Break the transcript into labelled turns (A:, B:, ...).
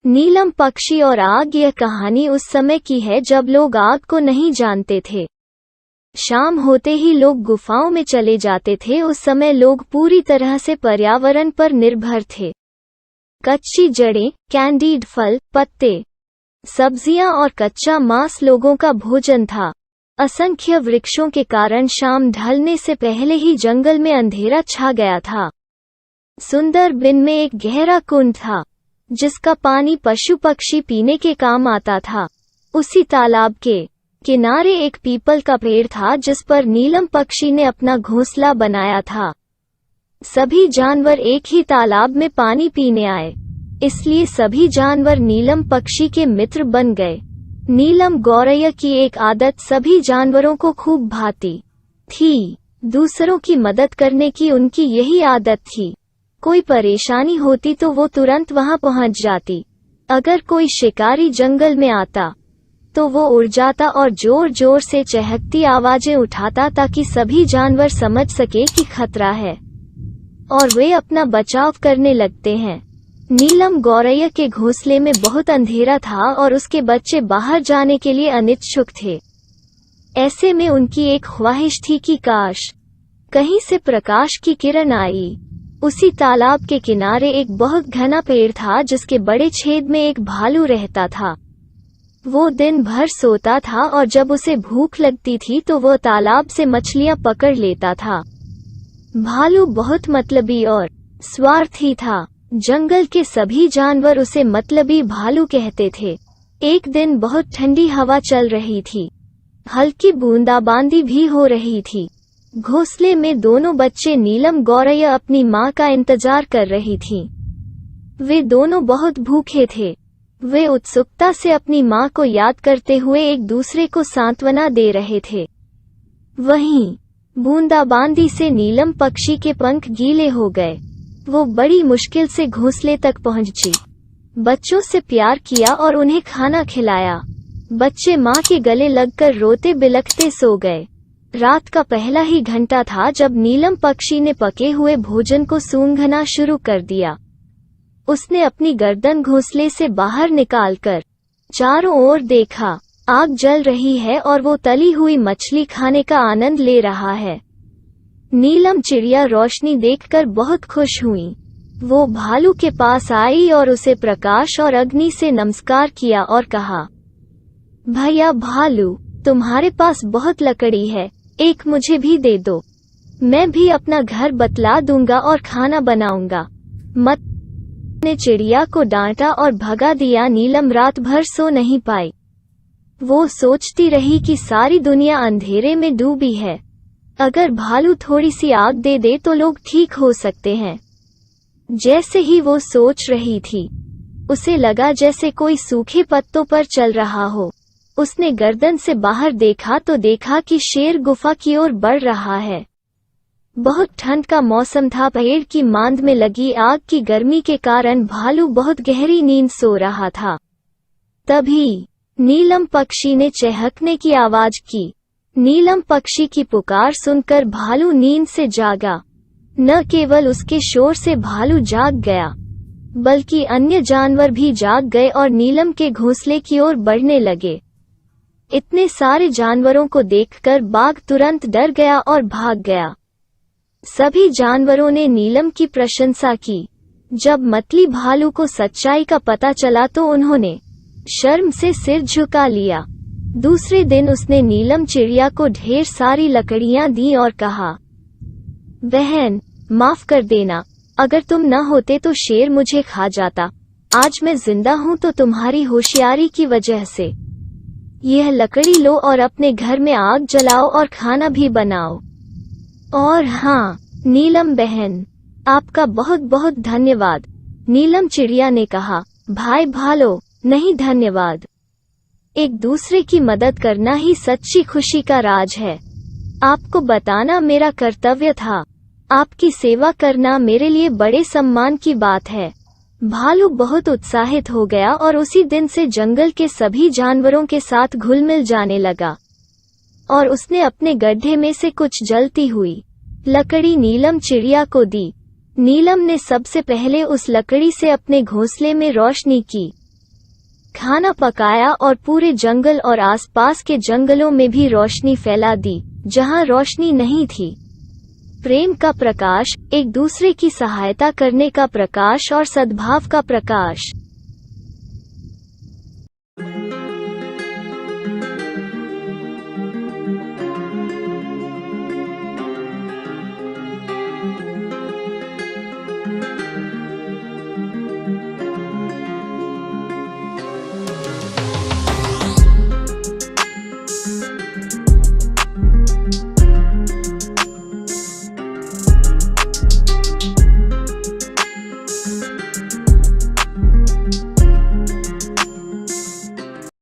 A: नीलम पक्षी और आग। यह कहानी उस समय की है जब लोग आग को नहीं जानते थे। शाम होते ही लोग गुफाओं में चले जाते थे। उस समय लोग पूरी तरह से पर्यावरण पर निर्भर थे। कच्ची जड़ें, कैंडीड फल, पत्ते, सब्जियां और कच्चा मांस लोगों का भोजन था। असंख्य वृक्षों के कारण शाम ढलने से पहले ही जंगल में अंधेरा छा गया था। सुंदर बिन में एक गहरा कुंड था जिसका पानी पशु पक्षी पीने के काम आता था। उसी तालाब के किनारे एक पीपल का पेड़ था जिस पर नीलम पक्षी ने अपना घोंसला बनाया था। सभी जानवर एक ही तालाब में पानी पीने आए, इसलिए सभी जानवर नीलम पक्षी के मित्र बन गए। नीलम गौरैया की एक आदत सभी जानवरों को खूब भाती थी। दूसरों की मदद करने की उनकी यही आदत थी। कोई परेशानी होती तो वो तुरंत वहां पहुंच जाती। अगर कोई शिकारी जंगल में आता तो वो उड़ जाता और जोर जोर से चहकती आवाजें उठाता ताकि सभी जानवर समझ सके कि खतरा है और वे अपना बचाव करने लगते हैं। नीलम गौरैया के घोंसले में बहुत अंधेरा था और उसके बच्चे बाहर जाने के लिए अनिच्छुक थे। ऐसे में उनकी एक ख्वाहिश थी कि काश कहीं से प्रकाश की किरण आई। उसी तालाब के किनारे एक बहुत घना पेड़ था जिसके बड़े छेद में एक भालू रहता था। वो दिन भर सोता था और जब उसे भूख लगती थी तो वो तालाब से मछलियां पकड़ लेता था। भालू बहुत मतलबी और स्वार्थी था। जंगल के सभी जानवर उसे मतलबी भालू कहते थे। एक दिन बहुत ठंडी हवा चल रही थी। हल्की बूंदाबांदी भी हो रही थी। घोंसले में दोनों बच्चे नीलम गौरैया अपनी माँ का इंतजार कर रही थीं। वे दोनों बहुत भूखे थे। वे उत्सुकता से अपनी माँ को याद करते हुए एक दूसरे को सांत्वना दे रहे थे। वहीं बूंदाबांदी से नीलम पक्षी के पंख गीले हो गए। वो बड़ी मुश्किल से घोंसले तक पहुंची। बच्चों से प्यार किया और उन्हें खाना खिलाया। बच्चे माँ के गले लगकर रोते बिलखते सो गए। रात का पहला ही घंटा था जब नीलम पक्षी ने पके हुए भोजन को सूंघना शुरू कर दिया। उसने अपनी गर्दन घोंसले से बाहर निकालकर चारों ओर देखा। आग जल रही है और वो तली हुई मछली खाने का आनंद ले रहा है। नीलम चिड़िया रोशनी देखकर बहुत खुश हुई। वो भालू के पास आई और उसे प्रकाश और अग्नि से नमस्कार किया और कहा, भैया भालू, तुम्हारे पास बहुत लकड़ी है, एक मुझे भी दे दो। मैं भी अपना घर बतला दूंगा और खाना बनाऊंगा। मत ने चिड़िया को डांटा और भगा दिया। नीलम रात भर सो नहीं पाई। वो सोचती रही कि सारी दुनिया अंधेरे में डूबी है। अगर भालू थोड़ी सी आग दे दे तो लोग ठीक हो सकते हैं। जैसे ही वो सोच रही थी, उसे लगा जैसे कोई सूखे पत्तों पर चल रहा हो। उसने गर्दन से बाहर देखा तो देखा कि शेर गुफा की ओर बढ़ रहा है। बहुत ठंड का मौसम था। पेड़ की मांद में लगी आग की गर्मी के कारण भालू बहुत गहरी नींद सो रहा था। तभी नीलम पक्षी ने चहकने की आवाज की। नीलम पक्षी की पुकार सुनकर भालू नींद से जागा। न केवल उसके शोर से भालू जाग गया, बल्कि अन्य जानवर भी जाग गए और नीलम के घोंसले की ओर बढ़ने लगे। इतने सारे जानवरों को देखकर बाघ तुरंत डर गया और भाग गया। सभी जानवरों ने नीलम की प्रशंसा की। जब मतली भालू को सच्चाई का पता चला तो उन्होंने शर्म से सिर झुका लिया। दूसरे दिन उसने नीलम चिड़िया को ढेर सारी लकड़ियां दी और कहा, बहन, माफ कर देना, अगर तुम न होते तो शेर मुझे खा जाता। आज मैं जिंदा हूँ तो तुम्हारी होशियारी की वजह से। यह लकड़ी लो और अपने घर में आग जलाओ और खाना भी बनाओ। और हाँ, नीलम बहन, आपका बहुत बहुत धन्यवाद। नीलम चिड़िया ने कहा, भाई भालो, नहीं धन्यवाद। एक दूसरे की मदद करना ही सच्ची खुशी का राज है। आपको बताना मेरा कर्तव्य था। आपकी सेवा करना मेरे लिए बड़े सम्मान की बात है। भालू बहुत उत्साहित हो गया और उसी दिन से जंगल के सभी जानवरों के साथ घुल मिल जाने लगा और उसने अपने गड्ढे में से कुछ जलती हुई लकड़ी नीलम चिड़िया को दी। नीलम ने सबसे पहले उस लकड़ी से अपने घोंसले में रोशनी की। खाना पकाया और पूरे जंगल और आसपास के जंगलों में भी रोशनी फैला दी जहां रोशनी नहीं थी। प्रेम का प्रकाश, एक दूसरे की सहायता करने का प्रकाश और सद्भाव का प्रकाश।